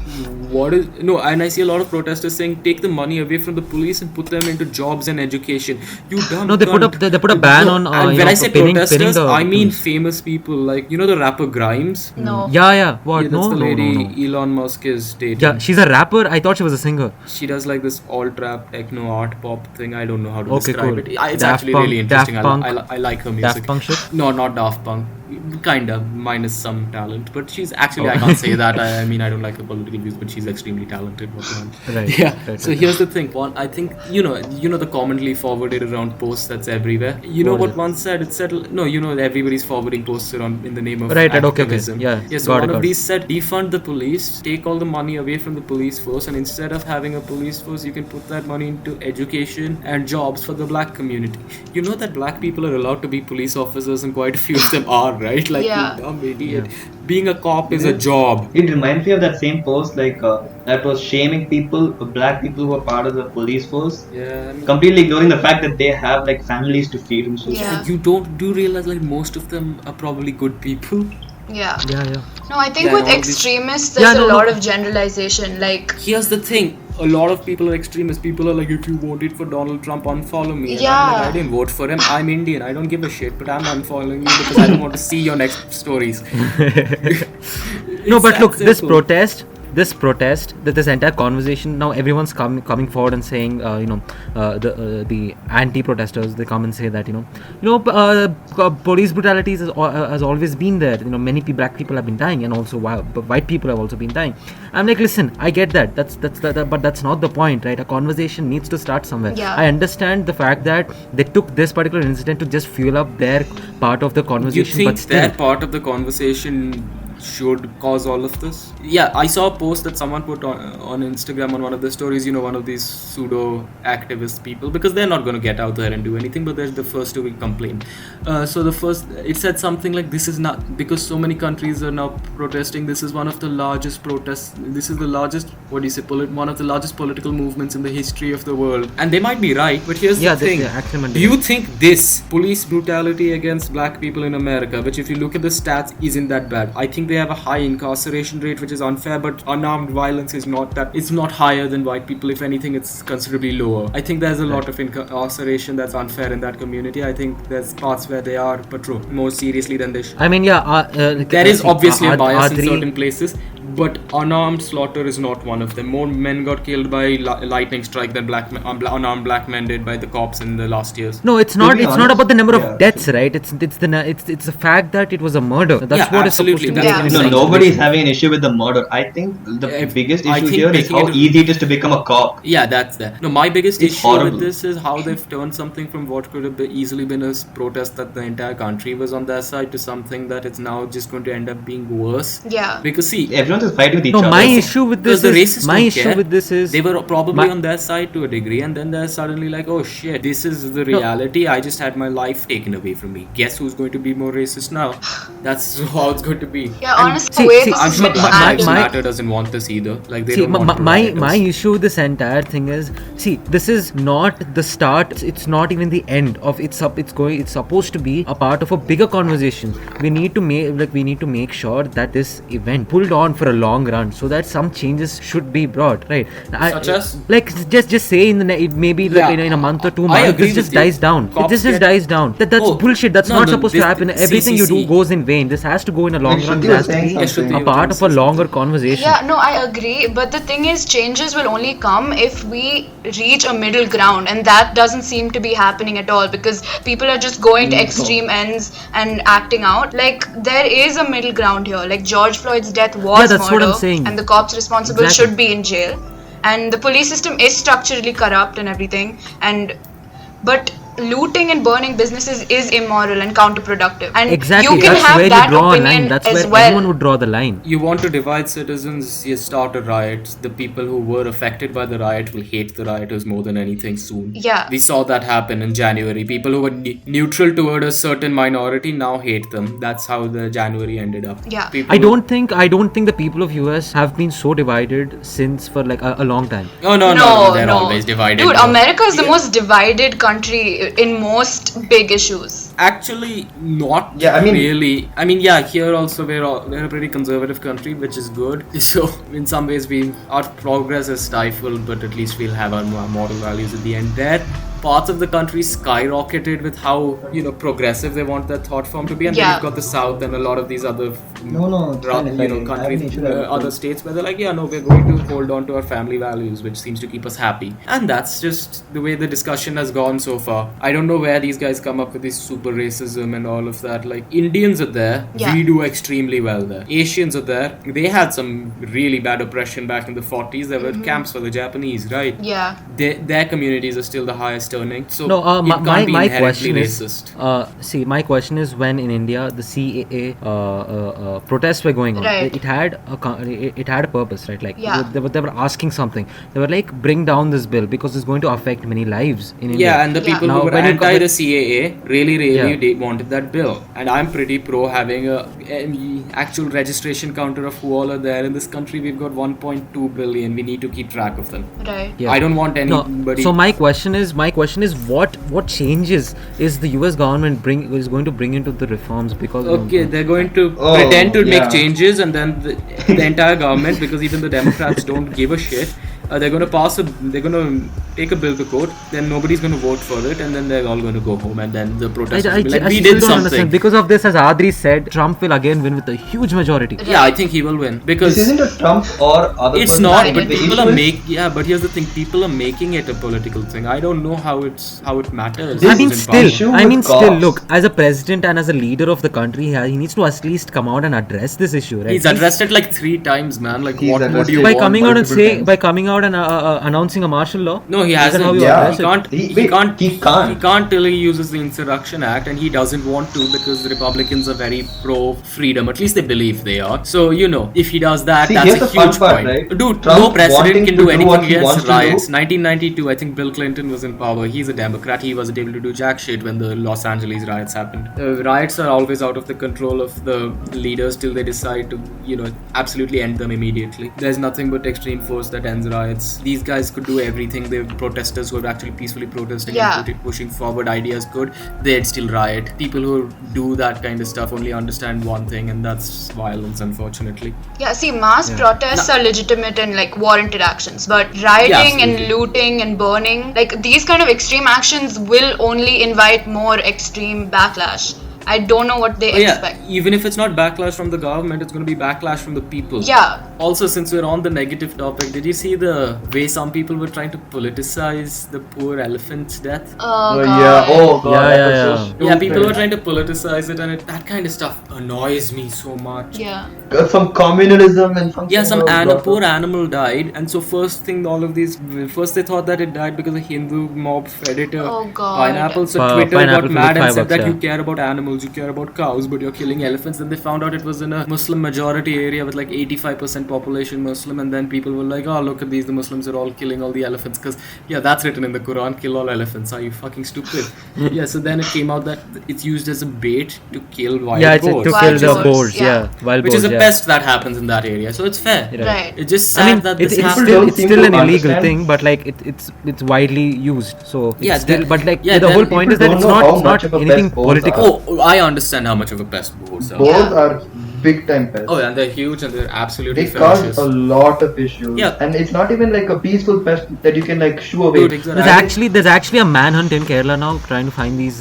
And I see a lot of protesters saying, take the money away from the police and put them into jobs and education. You dumb No, they cunt. put a ban on. And when I say pinning protesters, the I mean police. famous people, like the rapper Grimes. No. What? Yeah, that's No, the no, lady no. Elon Musk is dating. Yeah, she's a rapper. I thought she was a singer. She does like this alt-rap, techno, art pop thing. I don't know how to Okay, describe cool. it. It's Daft actually Punk- really interesting. Daft Punk- I like her music. Daft Punk shit? No, not Daft Punk. Kinda, minus some talent. But she's actually, I can't say that. I mean, I don't like her political views, but she's extremely talented. Right. Yeah. Right, So right. here's the thing. One, I think the commonly forwarded around posts that's everywhere. You know What what is it? one said? It said everybody's forwarding posts around in the name of Right, okay. activism. Yeah, So got one it. of these said, defund the police, take all the money away from the police force, and instead of having a police force, you can put that money into education and jobs for the black community. You know that black people are allowed to be police officers, and quite a few of them are, right? Like, Yeah. you dumb idiot. Being a cop is a job. It reminds me of that same post, that was shaming people, black people who are part of the police force, Yeah. completely ignoring the fact that they have families to feed and so. Yeah. You do realize like most of them are probably good people. Yeah. Yeah. No, I think Yeah, with and all these- extremists, there's Yeah, a no, lot no. of generalization. Like, Here's the thing. A lot of people are extremists. People are like, if you voted for Donald Trump, unfollow me. And I'm like, Yeah. I didn't vote for him. I'm Indian. I don't give a shit. But I'm unfollowing you because I don't want to see your next stories. No, It's but that look, this simple. protest, this protest, this entire conversation, now everyone's coming forward and saying, the anti-protesters, they come and say that police brutality has always been there. Many black people have been dying, and also white people have also been dying. I'm like, listen, I get that. But that's not the point, right? A conversation needs to start somewhere. Yeah. I understand the fact that they took this particular incident to just fuel up their part of the conversation. You think but still, that part of the conversation should cause all of this? Yeah, I saw a post that someone put on Instagram on one of the stories, one of these pseudo activist people, because they're not going to get out there and do anything, but they're the first to complain. So it said something like, this is not, because so many countries are now protesting, this is one of the largest protests, this is the largest, one of the largest political movements in the history of the world. And they might be right, but here's the thing. Do you think this police brutality against black people in America, which if you look at the stats, isn't that bad? I think they have a high incarceration rate, which is unfair, but unarmed violence is not that. It's not higher than white people. If anything, it's considerably lower. I think there's a lot of incarceration that's unfair in that community. I think there's parts where they are patrolled more seriously than they should. I mean, there is obviously a bias in certain places, but unarmed slaughter is not one of them. More men got killed by lightning strike than unarmed black men did by the cops in the last years. No, it's not. It's not about the number of deaths, right? It's the fact that it was a murder. That's what absolutely. It's supposed to be. No, nobody is having an issue with the murder. I think the biggest issue here is how easy it is to become a cop. Yeah, that's that. No, my biggest issue horrible. with this is how they've turned something from what could have easily been a protest that the entire country was on their side to something that it's now just going to end up being worse. Yeah. Because see, everyone's just fighting with each other. My issue with this is they were probably on their side to a degree, and then they're suddenly like, oh shit, this is the reality. I just had my life taken away from me. Guess who's going to be more racist now? That's how it's going to be. Yeah, honestly, the way this I'm is sure being Black Lives handled. Matter doesn't want this either. Like they don't want my issue with this entire thing is, this is not the start. It's not even the end of it's supposed to be a part of a bigger conversation. We need to make sure that this event pulled on for a long run, so that some changes should be brought, right? Such as? Like just say in a month or 2 months, this just dies down. This just dies down. That's bullshit. That's not supposed to happen. Everything you do goes in vain. This has to go in a long run. This has to be a part of a longer conversation. Yeah, no, I agree. But the thing is, changes will only come if we reach a middle ground, and that doesn't seem to be happening at all, because people are just going to extreme ends and acting out. Like, there is a middle ground here. Like, George Floyd's death was that's murder, what I'm saying. and the cops responsible should be in jail. And the police system is structurally corrupt and everything. But looting and burning businesses is immoral and counterproductive, and exactly. you can That's have where that you draw a opinion line. That's as where well. everyone would draw the line. You want to divide citizens, you start a riot. The people who were affected by the riot will hate the rioters more than anything soon. Yeah. We saw that happen in January. People who were neutral toward a certain minority now hate them. That's how the January ended up. Yeah. I don't think the people of US have been so divided since for like a long time. No, they're always divided. Dude, America is the most divided country in most big issues. Actually, not really. I mean, here also we're a pretty conservative country, which is good. So in some ways, our progress is stifled, but at least we'll have our moral values at the end. There, parts of the country skyrocketed with how progressive they want their thought form to be, and then you've got the South and a lot of these other countries, other states where they're like, we're going to hold on to our family values, which seems to keep us happy. And that's just the way the discussion has gone so far. I don't know where these guys come up with this super racism and all of that. Like, Indians are there, we do extremely well there. Asians are there, they had some really bad oppression back in the 40s. There were camps for the Japanese, right? Yeah. Their communities are still the highest earning. So my question racist. is, my question is, when in India the CAA protests were going on, right. it had a purpose, right? Like they were asking something. They were like, bring down this bill because it's going to affect many lives in India. Yeah, and the people who were anti the CAA really wanted that bill. And I'm pretty pro having an actual registration counter of who all are there in this country. We've got 1.2 billion. We need to keep track of them. Right. Yeah. I don't want anybody. So my question is, what changes is the US government is going to bring into the reforms? Because they're going to pretend to make changes, and then the entire government, because even the Democrats don't give a shit, they're going to take a bill to court, then nobody's going to vote for it, and then they're all going to go home, and then the protesters will be like, we did something. Because of this, as Adri said, Trump will again win with a huge majority. Yeah, I think he will win because this isn't a Trump or other. It's not, but people are but here's the thing: people are making it a political thing. I don't know how it matters. Look, as a president and as a leader of the country, he needs to at least come out and address this issue, right? He's addressed it like 3 times, man. Like, what more do you by want? coming out and announcing a martial law? No, he hasn't. He can't till he uses the Insurrection Act, and he doesn't want to because the Republicans are very pro-freedom. At least they believe they are. So, if he does that, that's a huge point. Right? Dude, Trump no president can do anything against riots. 1992, I think Bill Clinton was in power. He's a Democrat. He wasn't able to do jack shit when the Los Angeles riots happened. Riots are always out of the control of the leaders till they decide to, absolutely end them immediately. There's nothing but extreme force that ends riots. These guys could do everything. The protesters who are actually peacefully protesting and pushing forward ideas they'd still riot. People who do that kind of stuff only understand one thing, and that's violence, unfortunately. Yeah, see, mass protests are legitimate and warranted actions, but rioting and looting and burning, these kind of extreme actions will only invite more extreme backlash. I don't know what they expect. Even if it's not backlash from the government, it's going to be backlash from the people. Yeah. Also, since we're on the negative topic, did you see the way some people were trying to politicize the poor elephant's death? Oh, God. Yeah. Oh, God. Yeah, people were trying to politicize it, and that kind of stuff annoys me so much. Yeah. Some communalism and something. Yeah, poor animal died, and so first they thought that it died because a Hindu mob fed it a pineapple. So Twitter got mad and said that you care about animals, you care about cows, but you're killing elephants. Then they found out it was in a Muslim majority area with 85% population Muslim, and then people were like, oh, look at these, the Muslims are all killing all the elephants, because that's written in the Quran, kill all elephants. Are you fucking stupid? So then it came out that it's used as a bait to kill wild boars. To kill the boars, wild boars. Which is a pest that happens in that area, so it's fair. Right. It's just sad that this happens. It's still an illegal thing, but it's widely used. So the whole point is that it's not anything political. Oh, I understand how much of a pest boars are. Boars are big time pests. Oh, and they're huge and they're absolutely ferocious. They cause a lot of issues. Yeah. And it's not even a peaceful pest that you can shoo away. Dude, exactly. There's actually a manhunt in Kerala now trying to find these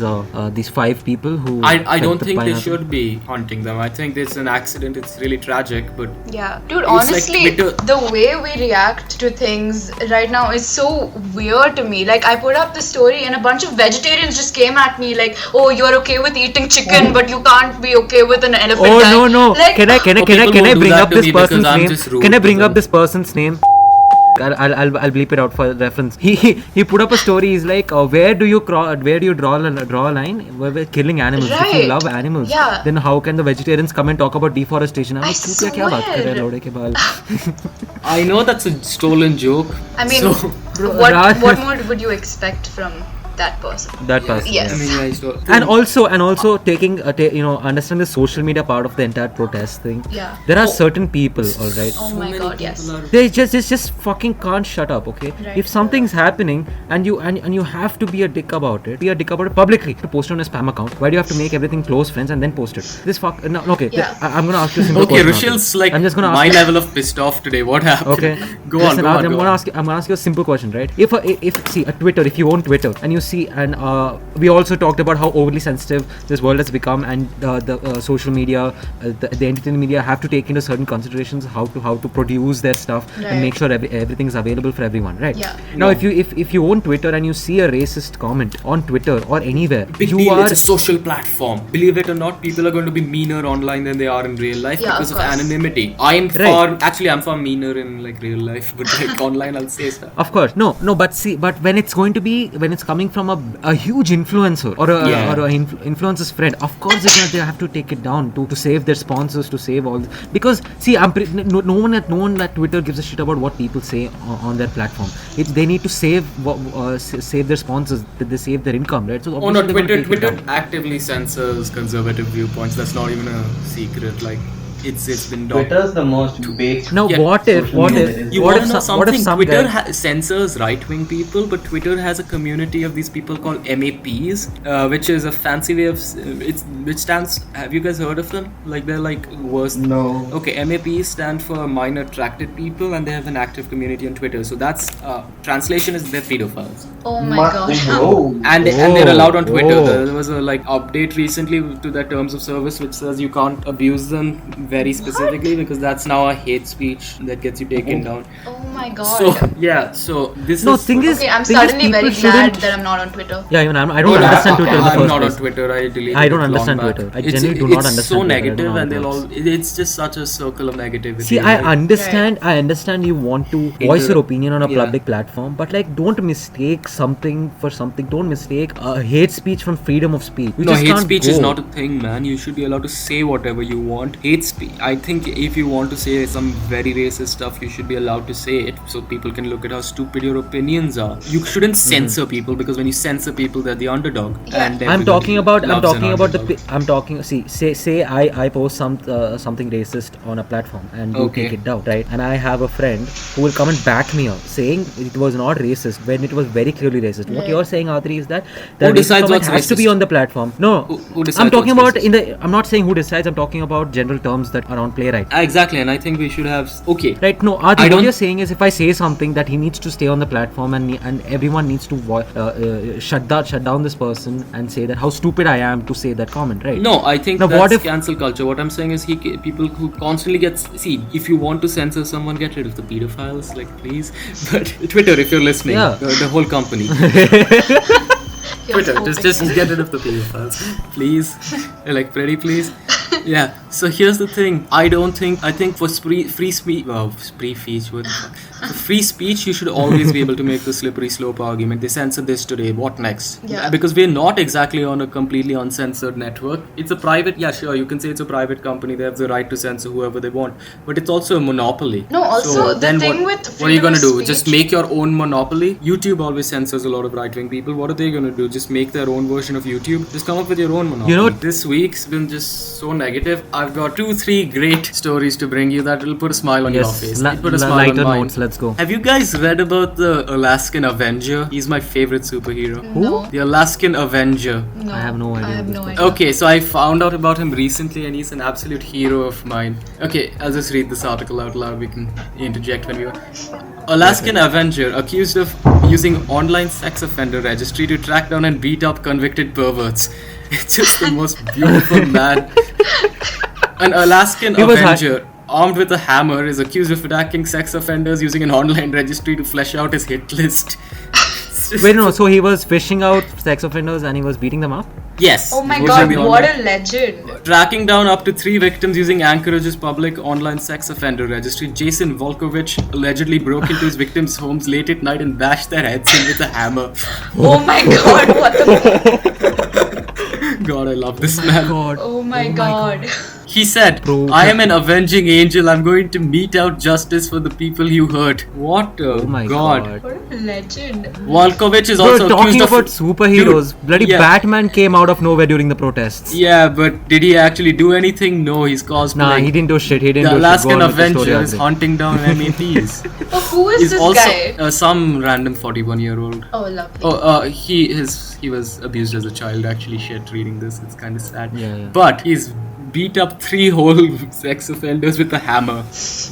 5 people who I don't think they should be hunting them. I think it's an accident. It's really tragic, but yeah. Dude, honestly, the way we react to things right now is so weird to me. I put up the story and a bunch of vegetarians just came at me oh, you're okay with eating chicken, but you can't be okay with an elephant. Oh, no. Can I bring up this person's name? Can I bring up this person's name? I'll bleep it out for reference. He put up a story. He's like, where do you draw a line? We're killing animals. Right. If you love animals, then how can the vegetarians come and talk about deforestation? I swear. I know that's a stolen joke. I mean, what more would you expect from that person? Yes. And also taking understand the social media part of the entire protest thing. Yeah. There are certain people, all right. Oh my God, yes. They just fucking can't shut up, okay? Right. If something's happening and you have to be a dick about it, publicly. To post on a spam account. Why do you have to make everything close friends and then post it? I'm gonna ask you a simple question. Okay, Rushil's my level of pissed off today. What happened? Okay. Go on. I'm gonna ask you a simple question, right? If a Twitter, if you own Twitter and you see, and we also talked about how overly sensitive this world has become, and the social media, the entertainment media have to take into certain considerations how to produce their stuff and make sure everything is available for everyone, right? Yeah. Now, if you own Twitter and you see a racist comment on Twitter or anywhere, it's a social platform. Believe it or not, people are going to be meaner online than they are in real life because of anonymity. I'm far meaner in real life, but online I'll say stuff. Of course, no, but when it's coming from a huge influencer or a influencer's friend, of course they have to take it down to save their sponsors, to save all this. Because no one at Twitter gives a shit about what people say on their platform. They need to save their sponsors, that they save their income, right? So Twitter actively censors conservative viewpoints. That's not even a secret. It's been Twitter's the most baked. Now, Yeah. what if You what want if to know some, what if something? some Twitter guy, censors right-wing people, but Twitter has a community of these people called MAPs, which is a fancy way of which stands. Have you guys heard of them? Like they're like worst. No. Okay, MAPs stand for minor attracted people, and they have an active community on Twitter. So that's translation is they're pedophiles, Oh my god. Oh. and they're allowed on Twitter. Whoa. There was a like update recently to their terms of service which says you can't abuse them very specifically because that's now a hate speech that gets you taken down. Oh my god. So yeah, so this No, is thing is, okay, I'm thing is suddenly very people glad shouldn't- that I'm not on Twitter. Yeah, even I don't understand Twitter in the I'm first not place. on Twitter. I deleted I don't it long understand back. Twitter. I genuinely do not It's understand so Twitter. I don't negative, know and how it they'll all. works. It's just such a circle of negativity. See, like- I understand you want to voice your opinion on a Yeah. public platform, but like, don't mistake something for something. Don't mistake hate speech from freedom of speech. You No, just hate can't speech go. is not a thing, man. You should be allowed to say whatever you want. Hate speech. I think if you want to say some very racist stuff, you should be allowed to say it, so people can look at how stupid your opinions are. You shouldn't censor people because when you censor people, they're the underdog. Yeah. And I'm everybody talking about loves an the underdog. I'm talking see say I post something racist on a platform and you Okay. take it down, right? And I have a friend who will come and back me up saying it was not racist when it was very clearly racist. What Right. you're saying, Adri, is that Who the racist decides comment what's has to be racist? on the platform. No, Who decides I'm talking what's about racist? I'm not saying who decides. I'm talking about general terms that are on playwright. Exactly, and I think we should have. Okay. Right? No, Adri, I what don't- you're saying is if I say something that he needs to stay on the platform and everyone needs to shut down this person and say that how stupid I am to say that comment, right? No, I think Now, that's what if- cancel culture. What I'm saying is, people who constantly get. See, if you want to censor someone, get rid of the pedophiles, like please. But Twitter, if you're listening, Yeah. the whole company. Twitter, just get rid of the pedophiles, please. Like pretty please. Yeah. So here's the thing. I think for free speech. Wow, free speech. What the fuck? For free speech, you should always be able to make the slippery slope argument. They censored this today. What next? Yeah. Because we're not exactly on a completely uncensored network. It's a private. Yeah, sure. You can say it's a private company. They have the right to censor whoever they want. But it's also a monopoly. No, also So the then thing what, with what are you freedom gonna of do? Just speech- make your own monopoly? YouTube always censors a lot of right-wing people. What are they gonna do? Just make their own version of YouTube? Just come up with your own monopoly. You know- this week's been just so negative. I've got 2-3 great stories to bring you that will put a smile on your Yes, face. It'll put a smile lighter on mine. notes. Let's go. Have you guys read about the Alaskan Avenger? He's my favorite superhero. No. The Alaskan Avenger. No, I have no idea I have who no this idea. Okay, so I found out about him recently and he's an absolute hero of mine. Okay, I'll just read this article out loud. We can interject when we want. Alaskan Avenger accused of using online sex offender registry to track down and beat up convicted perverts. It's just the most beautiful man. An Alaskan He was Avenger armed with a hammer is accused of attacking sex offenders using an online registry to flesh out his hit list. It's just- Wait, no. So he was fishing out sex offenders and he was beating them up. Yes. Oh my Those god, are the what online- a legend. Tracking down up to 3 victims using Anchorage's public online sex offender registry, Jason Volkovich allegedly broke into his victims' homes late at night and bashed their heads in with a hammer. Oh my god, what the God, I love this man. God. Oh my god. He said, Bro. I am an avenging angel. I'm going to mete out justice for the people you hurt. What a Oh my God. God. What a legend. Volkovich is Bro, also talking accused of... about superheroes, Dude, bloody yeah. Batman came out of nowhere during the protests. Yeah, but did he actually do anything? No, he's cosplaying. Nah, he didn't do shit. He didn't The do Alaskan shit. Go on with the story, Avenger is Adri. hunting down MAPs. Oh, who is He's this also guy? some random 41-year-old. Oh, lovely. Oh, he was abused as a child. Actually, shit. Reading this, it's kind of sad. Yeah. But he's beat up 3 whole sex offenders with a hammer.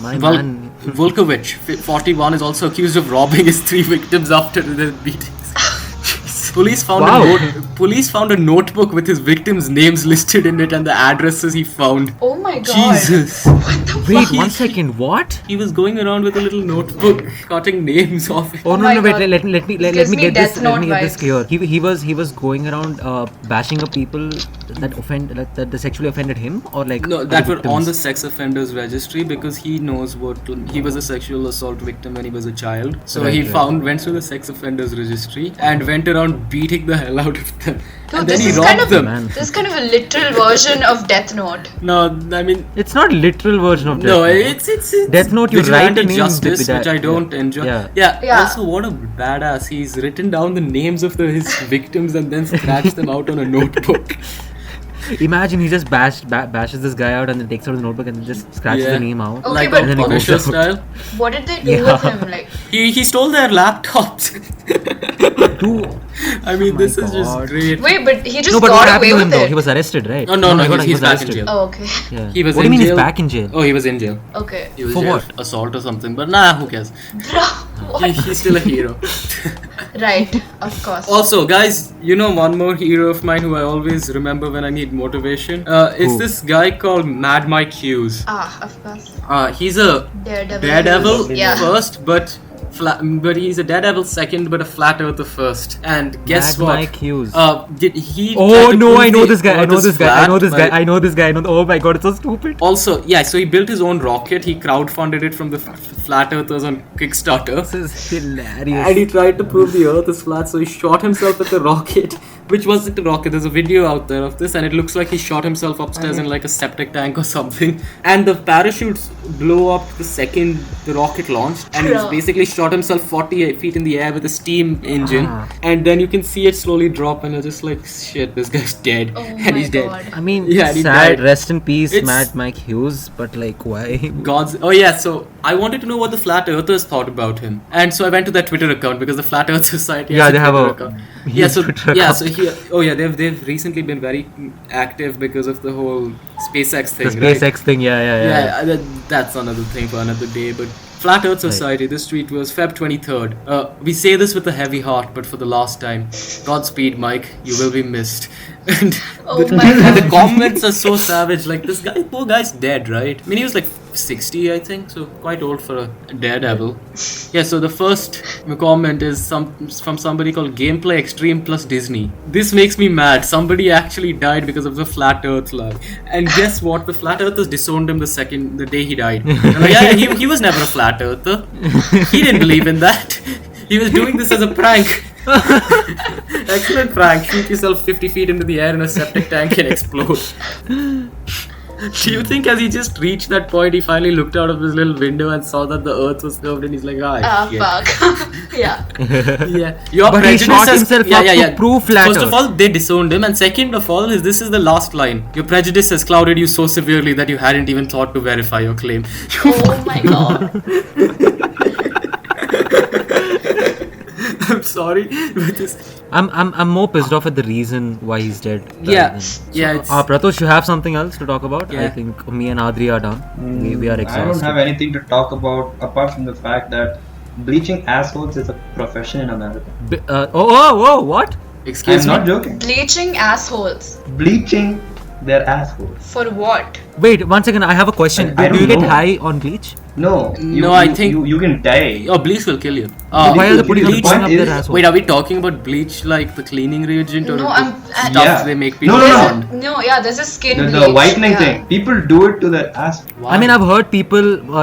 My man. Volkovich, 41, is also accused of robbing his 3 victims after the beatings. Police found Wow. Police found a notebook with his victims' names listed in it and the addresses he found. Oh my god. Jesus. What the Wait, fuck? 1 second. What? He was going around with a little notebook, cutting names off it. Oh no, my no, wait, God. let me Gives me get this Death Note vibes. clear. He was going around bashing up people that they sexually offended him, or like No, the that were on victims? the sex offenders registry because he knows he was a sexual assault victim when he was a child. So Right, he right. went to the sex offenders registry and went around beating the hell out of them. Dude, and then this he is robbed kind of them. Man. this is kind of a literal version of Death Note. No, I mean, It's not literal version of Death no, Note. it's Death Note, you write vigilante the names justice, with that- which I don't yeah. enjoy. Yeah. Yeah. Also, what a badass! He's written down the names of his victims and then scratched them out on a notebook. Imagine he just bashes this guy out and then takes out his notebook and then just scratches Yeah. the name out. Okay, Like but and then he goes Punisher out. style. what did they do Yeah. with him? Like, He stole their laptops. Dude, I mean, my this is just God. great. wait, but he just no, but what got happened away to him with though? it. He was arrested, right? Oh, no, he got- he's back in arrested. jail. Oh, okay. Yeah. He was what do in you mean jail. he's back in jail? Oh, he was in jail. Okay. He was For jailed what? assault or something. But nah, who cares? Bro, what? He's still a hero. Right, of course. Also, guys, you know one more hero of mine who I always remember when I need motivation. It's Who? this guy called Mad Mike Hughes. Of course. He's a Daredevil. daredevil Yeah. first, but he's a daredevil second, but a flat earther first. And guess Mad what? Mike Hughes. Did he? Oh tried to no, prove I know the this guy. I know Earth this is guy. I flat know this guy. by- I know this guy. I know. Oh my god, it's so stupid. Also, yeah, so he built his own rocket. He crowdfunded it from the flat earthers on Kickstarter. This is hilarious. And he tried to prove the earth is flat, so he shot himself with a rocket, which wasn't a rocket. There's a video out there of this, and it looks like he shot himself upstairs in like a septic tank or something. And the parachutes blow up the second the rocket launched, and he's Bro. basically shot himself 48 feet in the air with a steam engine. Ah. And then you can see it slowly drop, and you're just like, shit, this guy's dead. Oh And my he's dead. God. I mean, Yeah, and he sad. died. Rest in peace, It's- Mad Mike Hughes. But like, why? God's. Oh yeah, so I wanted to know what the Flat Earthers thought about him, and so I went to their Twitter account because the Flat Earth Society. Yeah, has they have Twitter a account. huge Yeah, so Twitter yeah, account. so here. Oh yeah, they've recently been very active because of the whole SpaceX thing. The right? SpaceX thing. Yeah. That's another thing for another day. But Flat Earth Society, this tweet was Feb 23rd. We say this with a heavy heart, but for the last time, Godspeed, Mike. You will be missed. And Oh the, my and the God. comments are so savage. Like this guy, poor guy's dead, right? I mean, he was like 60, I think, so quite old for a daredevil. Yeah. So the first comment is from somebody called Gameplay Extreme plus Disney. This makes me mad. Somebody actually died because of the flat Earth lie. And guess what? The flat Earthers disowned him the day he died. They're like, yeah, he was never a flat Earther. He didn't believe in that. He was doing this as a prank. Excellent prank. Shoot yourself 50 feet into the air in a septic tank and explode. Do you think as he just reached that point, he finally looked out of his little window and saw that the earth was curved and he's like, shit. Fuck. Yeah. Yeah. Your But he prejudice shot has- himself yeah, up yeah, to yeah. prove flat First of Earth. all, they disowned him, and second of all, this is the last line. Your prejudice has clouded you so severely that you hadn't even thought to verify your claim. Oh my God. I'm sorry, but this. I'm more pissed off at the reason why he's dead. rather Yeah, than- yeah. It's, Pratosh, you have something else to talk about? Yeah. I think me and Adri are done. We are I exhausted. don't have anything to talk about apart from the fact that bleaching assholes is a profession in America. What? excuse I'm me. not joking. Bleaching assholes. Bleaching their assholes. For what? Wait, 1 second. I have a question. I Do you don't get know. high on bleach? No. No, I think- you can die. Oh, bleach will kill you. Why are they putting the bleach point up is- their asshole? Wait, are we talking about bleach like the cleaning reagent or No, the I'm- stuff Yeah. they make people No, no, There's on? a, no, yeah, there's a skin The bleach. whitening Yeah. thing. People do it to their ass. I mean, I've heard people, No.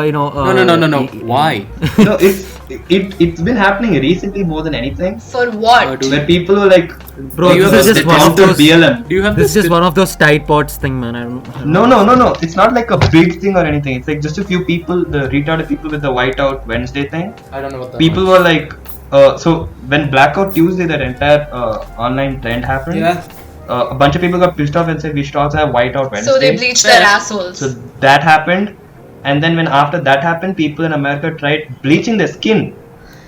Why? No, it's been happening recently more than anything. For what? dude. Where people are like, Bro, Do you this have is a just one of counter those. BLM. Do you have This is this? just one of those Tide Pods thing, man. I don't No. It's not like a big thing or anything. It's like just a few people, the retarded people with the Whiteout Wednesday thing. I don't know what that. People were like, so when Blackout Tuesday, that entire online trend happened. Yeah. A bunch of people got pissed off and said we should also have Whiteout Wednesday. So they bleached their Fair. assholes. So that happened, and then when after that happened, people in America tried bleaching their skin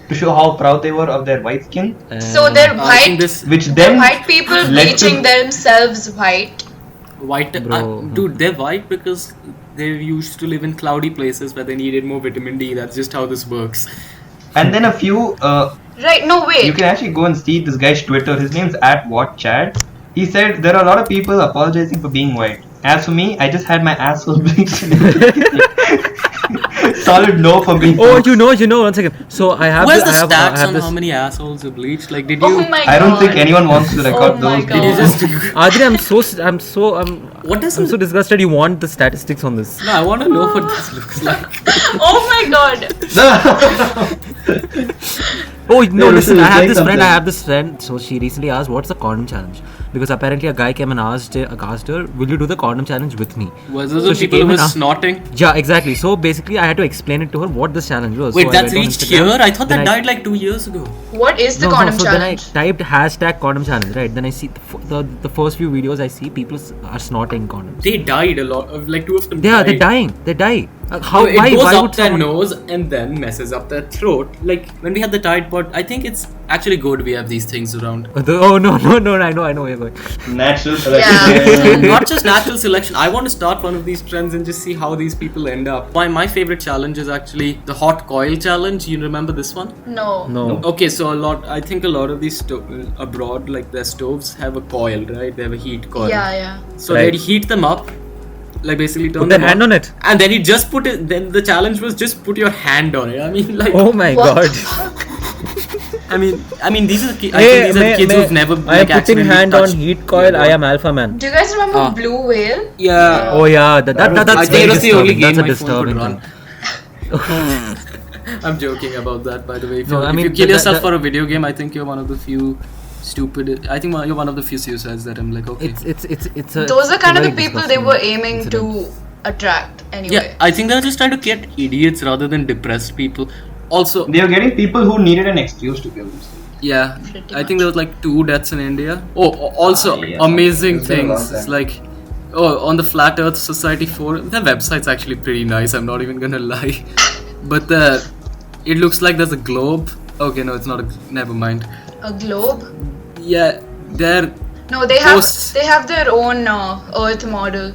to show how proud they were of their white skin, So they're I think white. this which The then white people led to- bleaching themselves white. white. Bro. Dude, they're white because they used to live in cloudy places where they needed more vitamin D. That's just how this works. and then a few. Right? No, wait. You can actually go and see this guy's Twitter. His name's @WhatChad. He said there are a lot of people apologizing for being white. As for me, I just had my asshole bleached. Solid no for me. Oh, folks. you know. 1 second. So I have. Who has I the have, stats I have on this. how many assholes you bleached? Like, did you? Oh my god. I don't think anyone wants to record Oh my those. God. Did you just? Adri, I'm What does I'm so disgusted. You want the statistics on this? No, I want to know what this looks like. Oh my god. Oh no! Yeah, Listen, Rushil, I have say this friend. something. I have this friend. So she recently asked, "What's the condom challenge?" because apparently a guy came and asked her, "Will you do the condom challenge with me?" Was those So the she people came who and were asked- snorting? Yeah, exactly. So basically, I had to explain it to her what this challenge was. Wait, So I that's went on reached Instagram. here? I thought Then that I- died like 2 years ago. What is the No, condom so challenge? then I typed hashtag condom challenge, right? Then I see the first few videos I see people are snorting condoms. They died a lot. Like 2 of them Yeah, died. they're dying. They die. How? No, it Why? goes Why up would their someone? nose and then messes up their throat. Like when we had the Tide Pod, I think it's actually good we have these things around. Oh no! I know where you're going. Natural Yeah. selection. Not just natural selection. I want to start one of these trends and just see how these people end up. My favorite challenge is actually the hot coil challenge. You remember this one? No. No. Okay, so I think a lot of these abroad, like their stoves have a coil, right? They have a heat coil. Yeah. So Right. they'd heat them up, like basically turn Put their them hand on it. and then you just put it. Then the challenge was just put your hand on it. I mean, like, Oh my What? god. I mean, these are the I think these are the kids who've never I am like putting accidentally hand on touched heat coil. your I body. am alpha man. Do you guys remember Ah. Blue Whale? Yeah. Oh yeah, that's I think very that's the only disturbing. game That's a my phone could disturbing run. thing. I'm joking about that, by the way. If, No, you, I if mean, you kill that- yourself that- for a video game, I think you're one of the few stupid. I think you're one of the few suicides that I'm like, okay. It's a. Those are kind of the very people they disgusting were aiming incident. to attract anyway. Yeah, I think they're just trying to get idiots rather than depressed people. Also, They were getting people who needed an excuse to kill themselves. yeah, Pretty I think there was like 2 deaths in India. Oh, also yeah, amazing it's been a long things. It's time. like, on the Flat Earth Society forum, their website's actually pretty nice. I'm not even gonna lie, but it looks like there's a globe. Okay, no, it's not a. Never mind. A globe? Yeah, they're No, they Posts. have their own Earth model.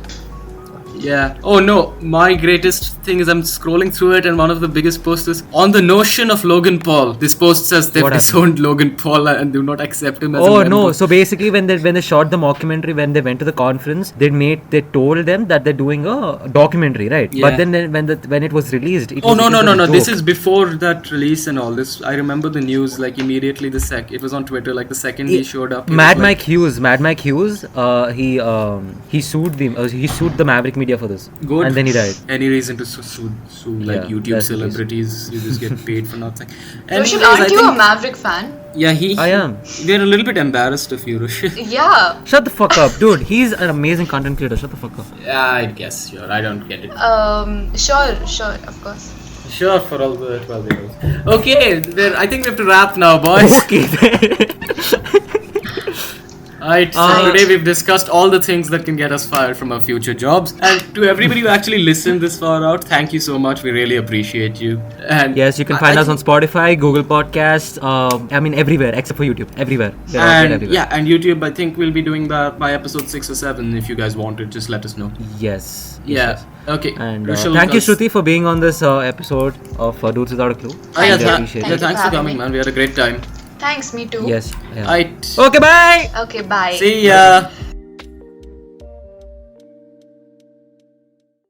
Yeah. Oh no, my greatest thing is I'm scrolling through it and one of the biggest posts is on the notion of Logan Paul. This post says they've What happened? disowned Logan Paul and do not accept him as a Oh member. no! So basically, when they shot the mockumentary, when they went to the conference, they told them that they're doing a documentary, right? Yeah. But then when it was released, it Oh was, no it no was no a no! This joke. is before that release and all this. I remember the news like immediately. It was on Twitter like the second he showed up. it Mad was like, Mike Hughes, he sued the Maverick Media for this. Good. And then he died. Any reason to sue like Yeah, YouTube that's the celebrities? You just get paid for nothing. Rushil, Anyways, aren't I you a think- Maverick fan? Yeah, I am. We're a little bit embarrassed of you, Rushil. Yeah. Shut the fuck up, dude. He's an amazing content creator. Shut the fuck up. Yeah, I guess sure. I don't get it. Sure, of course. Sure, for all the 12 years. Okay, then I think we have to wrap now, boys. Okay. Alright, so today we've discussed all the things that can get us fired from our future jobs. And to everybody who actually listened this far out, thank you so much. We really appreciate you. And Yes, you can find us on Spotify, Google Podcasts. I mean everywhere except for YouTube. Everywhere. They're all And everywhere. yeah, and YouTube, I think we'll be doing that by episode 6 or 7. If you guys want it, just let us know. Yes. Yeah. Okay. And Rushil, thank you, guys- Shruti, for being on this episode of Dudes Without a Clue. Oh, yeah, Really appreciate yeah, it. thanks for coming, man. We had a great time. Thanks, me too. Yes. Yeah. Alright. Okay, bye. Okay, bye. See ya.